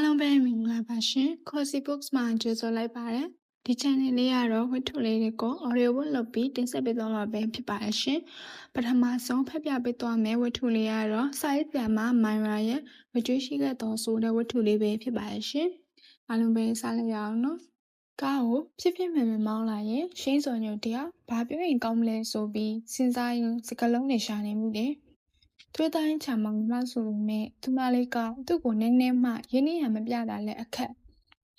အားလုံးပဲမင်္ဂလာပါရှင် Cozy Books မှာကြိုဆိုလိုက်ပါတယ်ဒီ channel လေးကတော့ဝတ္ထုလေးတွေကို audio book လုပ်ပြီးတင်ဆက်ပေးသွားမှာပဲဖြစ်ပါတယ်ရှင်ပထမဆုံးဖတ်ပြပေးသွားမယ့်ဝတ္ထုလေးကတော့စာရေးဆရာမမိုင်ရာရဲ့မကြွေးရှိခဲ့တော်ဆိုတဲ့ဝတ္ထုလေးပဲဖြစ်ပါတယ်ရှင်အားလုံးပဲစလိုက်ရအောင်နော်ကားကိုဖြစ်ဖြစ်မှန်မှန်မောင်းလာရင်ရှင်းစော်ညိုတယောက်ဘာပြောရင်ကောင်းမလဲဆိုပြီးစဉ်းစားရင်စကလုံးနဲ့ရှာနေမှုတယ်သွေးတိုင်းချာမောင်မဆိုလို့မဲ့သူမလေးကသူ့ကိုနည်းနည်းမှရင်းနှီးရမပြတာလဲအခက်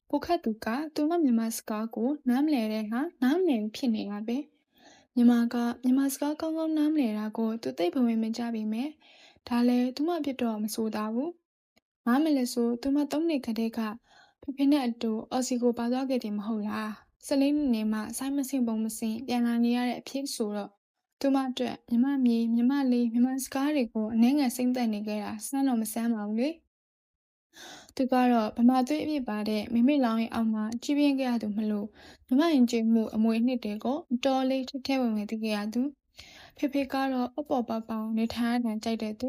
ပိုခတ်သူကသူမမြန်မာစကားကိုနားမလဲတဲ့ဟာနားမလဲဖြစ်နေတာပဲမြန်မာစကားကောင်းကောင်းနားမလဲတာကိုသူသိပ်ဘဝင်မကြပြီမဲ့ဒါလဲသူမဖြစ်တော့မဆိုတာဘူးနားမလဲဆိုသူမ3နှစ်ခတည်းကဖေနဲ့အတူအော်စီကိုပါသွားခဲ့တယ်မဟုတ်လား14နှစ်နေမှဆိုင်းမစင်ပုံမစင်ပြန်လာနေရတဲ့အဖြစ်ဆိုတော့သူမအတွက်မြမမြေမြမလေးမြမစကားတွေကိုအနှဲငယ်စိမ့်သက်နေခဲ့တာစမ်းတော့မစမ်းပါဘူးလေသူကတော့ဗမာသွေးအပြစ်ပါတဲ့မိမိလောင်ရဲ့အောက်မှာကြီးပြင်းခဲ့ရသူမလို့မြမရင်ကျင်းမှုအမွေနှစ်တွေကိုအတော်လေးထထဲဝင်ဝင်သိခဲ့ရသူဖေကတော့ပေါ့ပေါ့ပေါနေထိုင်ရတဲ့ကြိုက်တဲ့သ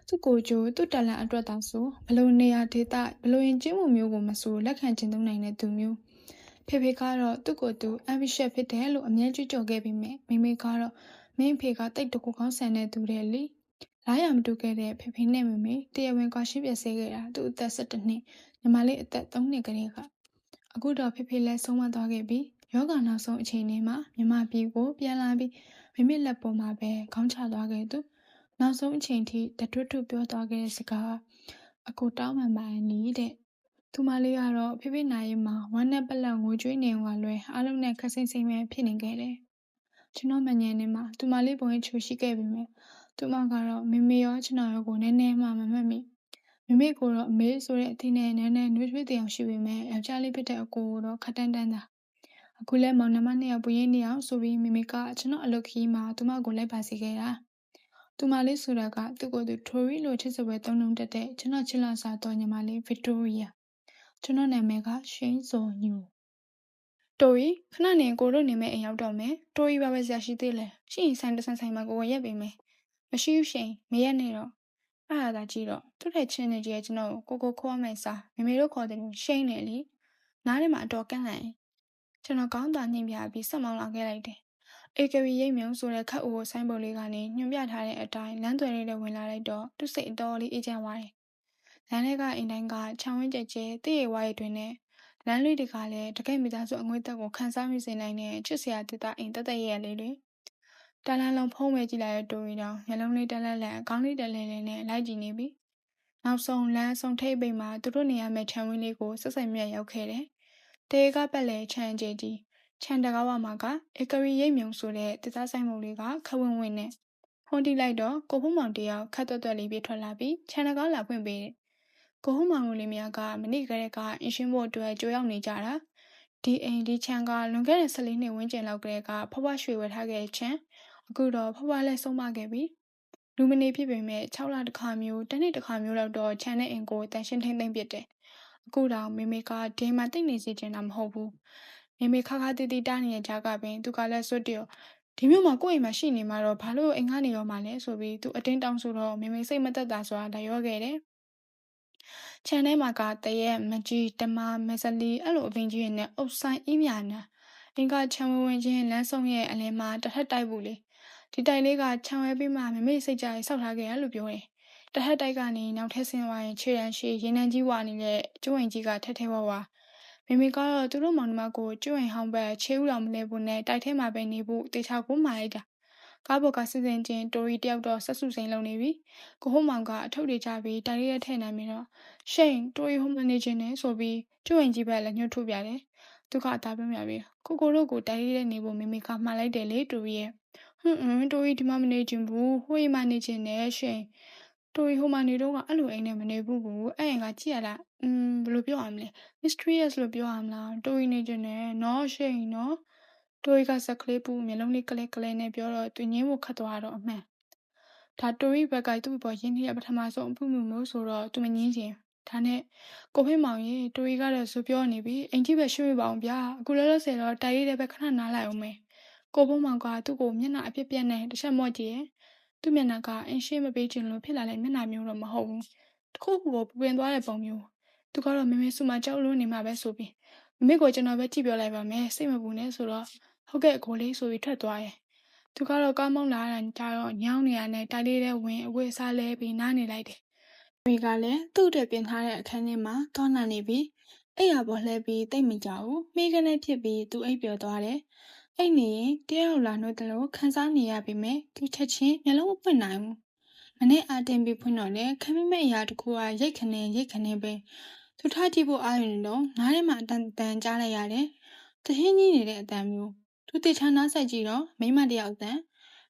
ူကိုကျိုးသူ့တလန်အတွက်သာဆိုဘလို့နေရာဒေသဘလို့ရင်ကျင်းမှုမျိုးကိုမဆိုလက်ခံကျင့်သုံးနိုင်တဲ့သူမျိုးဖေကတော့သူ့ကိုယ်သူ ambitious ဖြစ်တယ်လို့အမြဲကြွကြော်ခဲ့ပြီးမိကတော့မင်းဖေကတိတ်တကူကောင်းဆန်တဲ့သူတဲ့လေလားရမတူခဲ့တဲ့ဖေနဲ့မိတရားဝင်ကွာရှင်းပြစေခဲ့တာသူ့အသက်17နှစ်ညီမလေးအသက်3နှစ်ကလေးကအခုတော့ဖေလည်းဆုံးမသွားခဲ့ပြီယောဂနောက်ဆုံးအချိန်လေးမှာမြမပြည်ကိုပြန်လာပြီးမိလက်ပေါ်မှာပဲခေါင်းချသွားခဲ့သူနောက်ဆုံးအချိန်ထိတထွတ်ထွတ်ပြောသွားခဲ့တဲ့စကားအကိုတောင်းမှန်ပါနီးတဲ့သူမလေးကတော့ဖေနိုင်ရင်မှာဝမ်းနဲ့ပလက်ငိုကြွေးနေဝါလွယ်အားလုံးနဲ့ခက်စိမ့်စိမ့်ပဲဖြစ်နေခဲ့တယ်ကျွန်တော်မငြင်းနေမှာသူမလေးပုံရိပ်ချိုရှိခဲ့ပြီမဲ့သူမကတော့မေရောကျွန်တော်ရောကိုနည်းနည်းမှမမှတ်မိမိကိုတော့အမေဆိုတဲ့အသင်းနဲ့နည်းနည်းနှွေးထွေးတရားရှိပေမဲ့ယောက်ျားလေးဖြစ်တဲ့အကိုတော့ခက်တန်းတန်းသာအခုလဲမောင်နှမနှစ်ယောက်ပူရင်းနေအောင်ဆိုပြီးမိကကျွန်တော်အလုပ်ခီးမှာသူမကိုလိုက်ပါစီခဲ့တာသူမလေးဆိုတာကသူ့ကိုယ်သူထိုရီလိုချစ်စပွဲသုံးလုံးတက်တဲ့ကျွန်တော်ချစ်လာစားတော်ညီမလေးဗစ်တိုးရီယာကျွန်တော်နာမည်ကရှိန်းစော်ညူတိုရီခဏနေကိုတို့နေမဲ့အိမ်ရောက်တော့မယ်တိုရီဘာပဲဆရာရှိသေးလဲရှိရင်ဆိုင်တဆန်ဆိုင်မှာကိုရက်ပေးမယ်မရှိဘူးရှင်မရက်နဲ့တော့အဲ့ဒါသာကြည့်တော့သူ့ထက်ချင်းနေကြကျွန်တော်ကိုခေါ်မယ်စားမေတို့ခေါ်တယ်ရှိန်းနေလေနားထဲမှာအတော်ကန့်လန့်ကျွန်တော်ကောင်းတာညှိပြပြီးဆက်မောင်းလာခဲ့လိုက်တယ်အေကရီရိတ်မြုံဆိုတဲ့ခတ်အိုကိုဆိုင်းပုံလေးကနေညွှန်ပြထားတဲ့အတိုင်းလမ်းသွယ်လေးနဲ့ဝင်လာလိုက်တော့သူ့စိတ်အတော်လေးအေးချမ်းသွားတယ်လမ်းထဲကအိမ်တိုင်းကချောင်းဝင်းကျဲကျဲတည့်ရဝါရီတွင်နဲ့လမ်းလေးတွေကလည်းတကယ်မိသားစုအငွေ့တက်ကိုခန်းစားမိစေနိုင်တဲ့ချစ်စရာတစ်သားအိမ်တက်ရဲ့လေးတွေတလန်းလုံးဖုံးဝဲကြည့်လိုက်တဲ့တိုရီတောင်မျက်လုံးလေးတက်လက်လက်အကောင်းလေးတက်လဲလဲနဲ့လိုက်ကြည့်နေပြီနောက်ဆုံးလမ်းဆုံးထိပ်ပိတ်မှာသူတို့နေရမယ့်ခြံဝင်းလေးကိုဆက်ဆက်မြက်ရောက်ခဲ့တယ်တေကပက်လေခြံကျဲကြီးခြံတကားဝမှာကဧကရီရိတ်မြုံဆိုတဲ့တစ်သားဆိုင်မုံလေးကခဝင်းဝင်းနဲ့ဖုန်းတီးလိုက်တော့ကိုဖုံးမောင်တယောက်ခတ်တွတ်လေးပြေးထွက်လာပြီးခြံတကားလာဖွင့်ပေးတယ်ကိုဖုံးမောင်တို့လေးများကမနေ့ကလေးကအင်းရှင်းဖို့အတွက်ကြိုးရောက်နေကြတာဒီအိမ်ဒီခြံကလွန်ခဲ့တဲ့14နှစ်ဝန်းကျင်လောက်ကလေးကဖွားဖွားရွှေဝယ်ထားခဲ့တဲ့ခြံအခုတော့ဖွားဖွားလည်းဆုံးမခဲ့ပြီလူမနေဖြစ်ပေမဲ့6လတစ်ခါမျိုးတစ်နှစ်တစ်ခါမျိုးလောက်တော့ခြံနဲ့အိမ်ကိုတန်ရှင်းထိမ့်သိမ့်ပစ်တယ်အခုတော့မေကဒီမှာတိတ်နေစေချင်တာမဟုတ်ဘူးမေခါခါတီတီတားနေတဲ့ကြားကပင်သူကလည်းစွတ်တရောဒီမျိုးမှာကိုယ့်အိမ်မှာရှိနေမှာတော့ဘာလို့အိမ်ကနေရောမှလဲဆိုပြီးသူအတင်းတောင်းဆိုတော့မေစိတ်မသက်သာဆိုတာဒါရောခဲ့တယ်ခြံထဲမှာကတရက်မကြီးတမမစလီအဲ့လိုအပင်ကြီးနဲ့အုပ်ဆိုင်အီးမြာနာအင်ကခြံဝင်ချင်းလမ်းဆုံးရဲ့အလယ်မှာတစ်ထက်တိုက်ဘူးလေဒီတိုက်လေးကခြံဝဲပြီးမှမေစိတ်ကြိုက်ဆောက်ထားခဲ့ရလို့ပြောတယ်တစ်ထက်တိုက်ကနေနောက်ထပ်ဆင်းသွားရင်ခြေရန်ရှိရင်းနှန်းကြီးဝါနေတဲ့ကျိုးဝင်ကြီးကထက်ထဲဝါမေကတော့သူတို့မောင်နှမကိုကျိုးဝင်ဟောင်းဘက်ချေးဥတော်မလဲဘူးနဲ့တိုက်ထဲမှာပဲနေဖို့တေချာကိုမာလိုက်တာကားပေါ်ကစစ်စင်ချင်းတိုရီတယောက်တော့ဆက်စုစိန်လုံနေပြီကိုဟုတ်မောင်ကအထုပ်တွေချပြီးတိုက်လေးရဲ့ထဲနိုင်ပြီးတော့ရှိန်တိုရီဟိုမနေချင်းနဲ့ဆိုပြီးကျိုးဝင်ကြီးဘက်လည်းညှို့ထုတ်ပြတယ်သူကအသားပြပြပြီးကိုတို့ကိုတိုက်လေးရဲ့နေဖို့မေကမှားလိုက်တယ်လေတိုရီရဲ့တိုရီဒီမှာမနေချင်ဘူးဟိုအိမ်မှာနေချင်တယ်ရှိန်တိုရီဟိုမှာနေတော့ကအဲ့လိုအိမ်နဲ့မနေဘူးကိုအဲ့အိမ်ကကြည့်ရလားဘယ်လိုပြောရမလဲ mysterious လို့ပြောရမလားတိုရီနေချင်တယ်နော်ရှိန်နော်တိုရီကစက်ကလေးပူမျက်လုံးလေးကလဲနဲ့ပြောတော့သူငင်းဖို့ခတ်သွားတော့အမှန်ဒါတိုရီဘက်ကသူ့ဘောရင်းနှီးရပထမဆုံးအမှုမျိုးဆိုတော့သူမငင်းချင်ဒါနဲ့ကိုဖေးမောင်ရေတိုရီကတော့ဆိုပြောနေပြီအိမ်ကြီးပဲရွှေ့ပါအောင်ဗျာအခုလောလောဆယ်တော့တိုက်ရတဲ့ဘက်ခဏနားလိုက်အောင်မယ်ကိုဖုံးမောင်ကသူ့ကိုမျက်နှာအပြစ်ပြက်နဲ့တစ်ချက်မော့ကြည့်ရဲ့သူ့မျက်နှာကအင်းရှင်းမပေးချင်လို့ဖြစ်လာတဲ့မျက်နှာမျိုးတော့မဟုတ်ဘူးတခုခုကိုပူပင်သွားတဲ့ပုံမျိုး သူကတော့မေမေစုမှာကြောက်လို့နေမှာပဲဆိုပြီးမမေကိုကျွန်တော်ပဲကြည့်ပြောလိုက်ပါမယ်စိတ်မပူနဲ့ဆိုတော့ဟုတ်ကဲ့ကိုလေးဆိုပြီးထွက်သွားတယ်သူကတော့ကားမောင်းလာတာကြတော့ညောင်းနေရတဲ့တိုက်လေးတဲ့ဝင်အဝတ်စားလဲပြီးနားနေလိုက်တယ်မိကလည်းသူ့အတွက်ပြင်ထားတဲ့အခန်းထဲမှာသွားနာနေပြီးအဲ့ရပေါ်လှဲပြီးတိတ်မကြဘူးမိကနေဖြစ်ပြီးသူအိပ်ပျော်သွားတယ်အဲ့နေရင်တယောက်လာနှုတ်တယ်လို့ခန်းစားနေရပြီမဲ့သူချက်ချင်းမျက်လုံးမပွင့်နိုင်ဘူးမနေ့အတင်ပြီးဖွင့်တော့လေခမင်းမဲ့အရာတကူကရိတ်ခနေပဲသူထားကြည့်ဖို့အားရနေတော့နားထဲမှာအတန်ကြားလိုက်ရတယ်တဟင်းကြီးနေတဲ့အတန်မျိုးသူတေချာနားဆိုင်ကြည့်တော့မိမတယောက်အတန်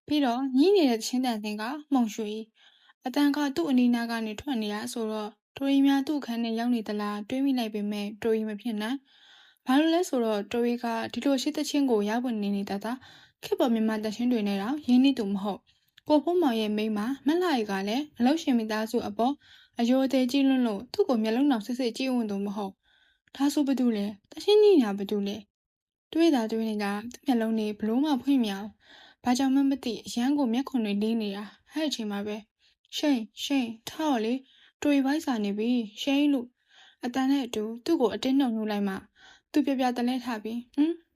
ပြီးတော့ညင်းနေတဲ့ချင်းတန်စင်ကမှုံရွှေအတန်ကသူ့အနီးနားကနေထွက်နေရဆိုတော့တိုရီများသူ့ခန်းထဲရောက်နေသလားတွေးမိလိုက်ပေမဲ့တိုရီမဖြစ်နိုင်ဘာလို့လဲဆိုတော့တိုရီကဒီလိုရှိသချင်းကိုရောက်ဝင်နေတာခက်ပေါ်မြန်မာတချင်းတွေနဲ့တော့ရင်းနှီးသူမဟုတ်ကိုဖုံးမောင်ရဲ့မိန်းမမက်လာရီကလည်းအလောက်ရှင်မိသားစုအပေါ်အယိုအသေးကြီးလွန်းလို့သူ့ကိုမျက်လုံးတော်စစ်စစ်ကြည့်ဝင်သူမဟုတ်ဒါဆိုဘာတူလဲတချင်းကြီးညာဘာတူလဲတွေးနေတာသူ့မျက်လုံးတွေဘလို့မှဖွင့်မြောင်ဘာကြောင့်မှမသိအရန်ကိုမျက်ခွန်တွေလေးနေတာအဲ့အချိန်မှာပဲရှိန်ထားတော့လေတွေးဝိုက်စာနေပြီရှိန်လို့အတန်နဲ့အတူသူ့ကိုအတင်းနှုံနှုတ်လိုက်မှသူပြတလဲထားပြီး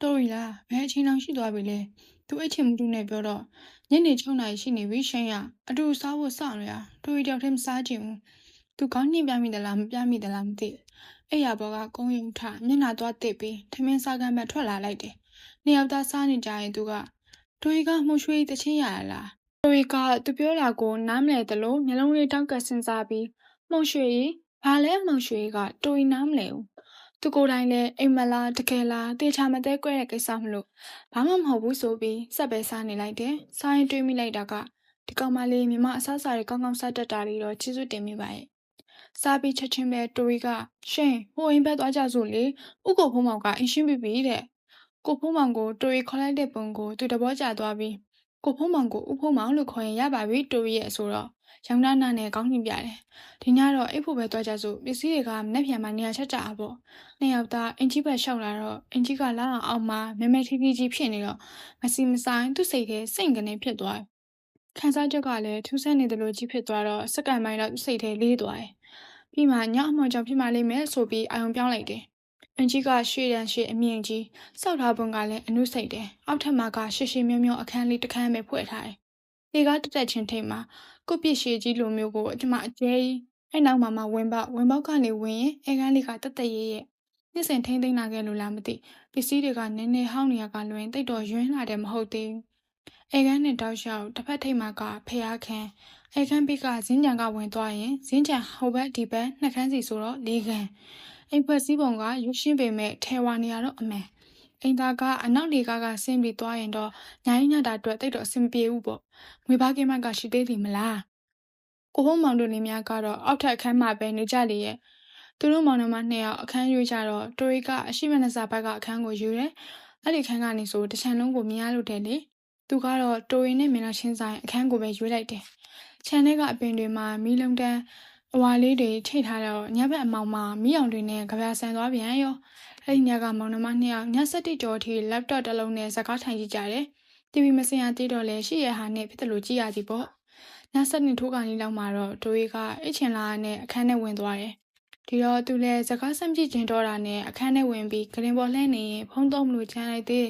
တိုရီလားဘယ်အချိန်လောက်ရှိသွားပြီလဲသူအချင်းမတူနဲ့ပြောတော့ညနေ6 နာရီရှိနေပြီရှိန်ရအတူစားဖို့စောင့်နေတာတိုရီတယောက်တည်းမစားချင်ဘူးသူကောင်းညင်ပြမိသလားမပြမိသလားမသိအဲ့ရဘောကကုန်းယုံထမျက်နှာသွားတစ်ပြီးထမင်းစားကမ်းဘက်ထွက်လာလိုက်တယ်နှစ်ယောက်သားစားနေကြရင်သူကတိုရီကမှုရွှေတချင်းရလားတိုရီကသူပြောတာကိုနားမလည်သလိုမျက်လုံးလေးတောက်ကစဉ်းစားပြီးမှုံရွှေဘာလဲမှုံရွှေကတိုရီနားမလဲဘူးသူကိုယ်တိုင်လည်းအိမ်မလားတကယ်လားတေချာမသေးကွဲတဲ့ကိစ္စမလို့ဘာမှမဟုတ်ဘူးဆိုပြီးစက်ပဲစားနေလိုက်တယ်စားရင်တွေးမိလိုက်တာကဒီကောင်မလေးမြမအစားစားတွေကောင်းကောင်းစားတတ်တာလေးတော့ကျေးဇူးတင်မိပါရဲ့စားပြီးချက်ချင်းပဲတိုရီကရှင်ဟိုအိမ်ဘက်သွားကြစို့လေဥကိုဖုံးမောင်ကအင်ရှင်းပြီတဲ့ကိုဖုံးမောင်ကိုတိုရီခေါ်လိုက်တဲ့ပုံကိုသူတဘောကျသွားပြီးကိုဖုံးမောင်ကိုဥဖုံးမောင်လို့ခေါ်ရင်ရပါပြီတိုရီရဲ့ဆိုတော့ရောင်နာနာနဲ့ကောင်းညင်ပြတယ်ဒီညတော့အိတ်ဖို့ပဲသွားကြစို့ပစ္စည်းတွေကမနှက်ပြန်မှနေရာချက်ကြပါပေါ့နှစ်ယောက်သားအင်ကြီးဘက်လျှောက်လာတော့အင်ကြီးကလာအောင်မှမဲထီကြီးဖြစ်နေတော့မစီမဆိုင်သူ့စိတ်ထဲစိတ်ကနေဖြစ်သွားခန်းစားချက်ကလည်းထူးဆန်းနေတယ်လို့ကြီးဖြစ်သွားတော့စက္ကန့်ပိုင်းတော့စိတ်ထဲလေးသွားတယ်ပြီးမှညအမောင်ကြောင့်ဖြစ်မှလိမ့်မယ်ဆိုပြီးအာယုံပြောင်းလိုက်တယ်အင်ကြီးကရှေ့အမြင့်ကြီးစောက်ထားပုံကလည်းအနုစိတ်တယ်အောက်ထပ်မှာကရှေမျောအခန်းလေးတစ်ခန်းပဲဖွဲ့ထားတယ်လေကားတက်ချင်းထိတ်မှာကိုပြစ်ရှည်ကြီးလိုမျိုးကိုဒီမှာအကျဲကြီးအဲ့နောက်မှာဝင်ပေါက်ကနေဝင်ရင်အဲကန်းလေးကတက်ရဲ့နှစ်စဉ်ထိမ့်သိမ်းလာခဲ့လို့လားမသိပစ္စည်းတွေကနည်းနည်းဟောင်းနေရကလွင်တိတ်တော့ယွင်းလာတယ်မဟုတ်သေးဘူးအဲကန်းနဲ့တောက်လျှောက်တစ်ဖက်ထိပ်မှာကဖျားခန်းအဲကန်းပိကဇင်းကြံကဝင်သွားရင်ဇင်းကြံဟိုဘက်ဒီဘက်နှစ်ခန်းစီဆိုတော့၄ခန်းအိမ်ဖွဲ့စည်းပုံကရွှေရှင်းပေမဲ့ထဲဝါနေရတော့အမှန်အိမ်သားကအနောက်လေကားကဆင်းပြီးသွားရင်တော့ညာညတာအတွက်တိတ်တော့အဆင်ပြေဘူးပေါ့ငွေဘာကင်းမကရှိသေးတယ်မလားကိုဖုံးမောင်တို့နေများကတော့အောက်ထပ်အခန်းမှာပဲနေကြလေရဲ့သူတို့မောင်နှမနှစ်ယောက်အခန်းရွေးကြတော့တိုရီကအရှိမနစာဘက်ကအခန်းကိုယူတယ်အဲ့ဒီခန်းကနေဆိုတချံလုံးကိုမြင်ရလို့တယ်လေသူကတော့တိုရီနဲ့မင်းသားချင်းဆိုင်အခန်းကိုပဲရွေးလိုက်တယ်ခြံထဲကအပင်တွေမှာမီးလုံးတန်းအဝါလေးတွေထိတ်ထားတော့ညဘက်အမောင်မှာမီးအောင်တွေနဲ့ကြပြဆန်သွားပြန်ရောအဲ့ဒီညကမောင်နှမနှစ်ယောက်ည7ကျော်ထိလပ်တော့တစ်လုံးနဲ့စကားထိုင်ကြည့်ကြတယ်တီဗီမစင်ရသေးတော့လဲရှိရဟာနဲ့ဖြစ်တယ်လို့ကြည့်ရစီပေါ့ည7ထိုးကန်လေးလောက်မှာတော့တိုရီကအိတ်ချင်လာနဲ့အခန်းထဲဝင်သွားတယ်ဒီတော့သူလည်းစကားဆမ်းကြည့်ကျင်တော့တာနဲ့အခန်းထဲဝင်ပြီးဂရင်ပေါ်လှမ်းနေရင်ဖုံးတော့မလို့ချမ်းလိုက်သေး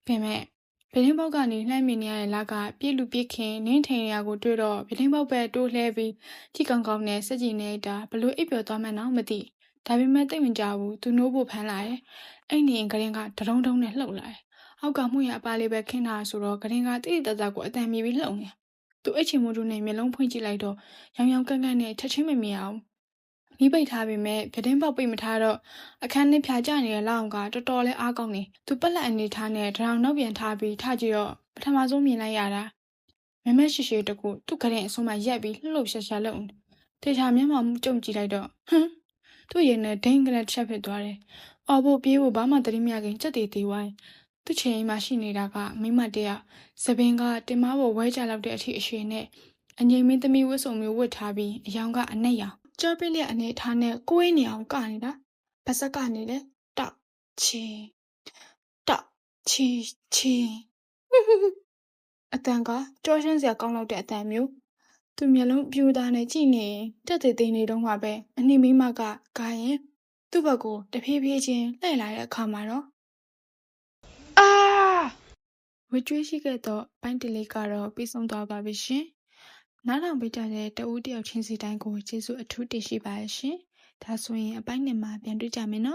ပေမဲ့ဗလင်းပေါက်ကနေလှမ်းမြင်နေရတဲ့လကပြည့်လူပြည့်ခင်နင်းထိန်ရကိုတွေ့တော့ဗလင်းပေါက်ပဲတိုးလှဲပြီးကြည့်ကောင်းကောင်းနဲ့စက်ကြည့်နေတာဘလို့အိပ်ပျော်သွားမှန်းတော့မသိဒါပေမဲ့တိတ်မကြဘူးသူနိုးဖို့ဖမ်းလာတယ်အဲ့နေရင်ဂရင်ကဒရုံဒုံနဲ့လှုပ်လာတယ်အောက်ကမှုရအပါလေးပဲခင်းတာဆိုတော့ဂရင်ကတိတိတတ်ကိုအတန်မြည်ပြီးလှုပ်နေသူအိတ်ချင်မှုတို့နဲ့မျက်လုံးဖွင့်ကြည့်လိုက်တော့ရောင်ကန့်နဲ့ချက်ချင်းမမြင်အောင်မိပိတ်ထားပေမဲ့ပြတင်းပေါက်ပိတ်မထားတော့အခန်းနဲ့ဖြာကျနေတဲ့လောက်အောင်ကတော်တော်လေးအားကောင်းနေသူပက်လက်အနေထားနဲ့ဒရောင်နောက်ပြန်ထားပြီးထားကြည့်တော့ပထမဆုံးမြင်လိုက်ရတာမမရှိတကူသူ့ကရင်အဆုံးမရက်ပြီးလှုပ်ရှားလုံတေချာမျက်မှောက်ကြုံကြည့်လိုက်တော့သူ့ရင်နဲ့ဒိန်းကလေးချက်ဖြစ်သွားတယ်အော်ဖို့ပြေးဖို့ဘာမှတတိမရခင်ကြက်တီဝိုင်းသူ့ချိန်မှာရှိနေတာကမိမတရစပင်ကတင်မဖို့ဝဲကြလောက်တဲ့အထိအရှိနဲ့အငိမ့်မင်းသမီးဝတ်စုံမျိုးဝတ်ထားပြီးအယောင်ကအနက်ရောင်ကြောပိလျက်အနေထားနဲ့ကိုယ်နေအောင်ကနေတာဗစက်ကနေလေတောက်ချီအတန်ကကြောရှင်းစရာကောင်းလောက်တဲ့အတန်မျိုး သူမျက်လုံးပြူသားနဲ့ကြည့်နေတက်သေးသေးနေတော့မှပဲအနှိမိမကကာရင်သူ့ဘက်ကိုတဖြည်းဖြည်းချင်းလှည့်လာတဲ့အခါမှာတော့အာဝကြွေးရှိခဲ့သောပိုင်းတလေးကတော့ပြီးဆုံးသွားပါပြီရှင်နားထောင်ပေးကြတဲ့တဦးတယောက်ချင်းစီတိုင်းကိုကျေးဇူးအထူးတင်ရှိပါရဲ့ရှင်ဒါဆိုရင်အပိုင်းနဲ့မှာပြန်တွေ့ကြမယ်နော်